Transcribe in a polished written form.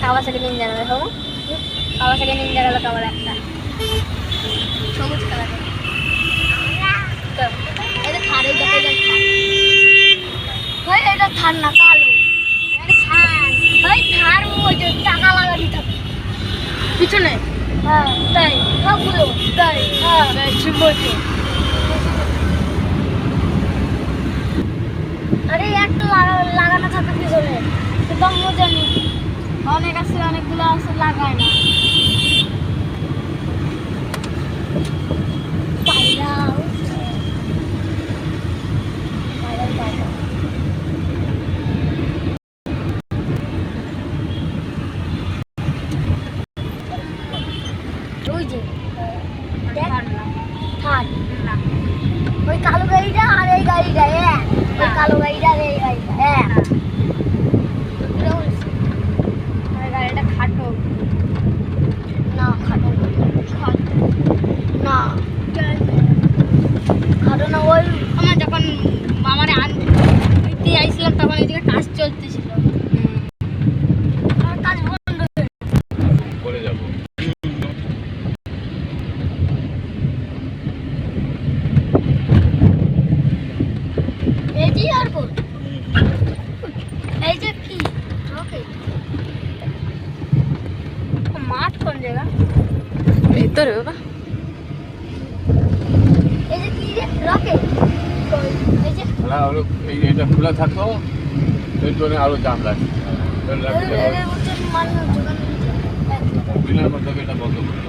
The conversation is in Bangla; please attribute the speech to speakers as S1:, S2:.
S1: কাওয়াসাকি নিনজা দেখো কাওয়াসাকি নিনজা হলো কাবার একটা সবুজ কালারের এটা থারে দেখো এটা ভাই এটা থার না কালো এটা থার ভাই থার ওই যে টাকা লাগানো থাকে পিছনে হ্যাঁ তাই সবগুলো তাই হ্যাঁ শিবজি আরে একটা লাগানো থাকে পিছনে তো মজা নেই অনেক আছে অনেকগুলো আছে লাগায় না ওই যে ওই কালো গাড়িটা আর এই গাড়িটা ওই কালো গাড়িটা আর এই গাড়িটা গাড়িটা খাটো না খাটো না খাটো না ওই আমার যখন মামারে আনতে আইছিলাম তখন এদিকে কাজ চলতেছিল কাজ বন্ধ করে যাবো এই যে আর কোন এই যে কি ওকে মাঠ কোন জায়গা
S2: ভিতরে বাবা
S1: এই যে কি রকেট এই যে
S3: এটা খোলা থাকতো এর জন্য আরো জাম লাগে
S1: এর মধ্যে মানুষ দোকান
S3: বিনার মধ্যে এটা বন্ধ করে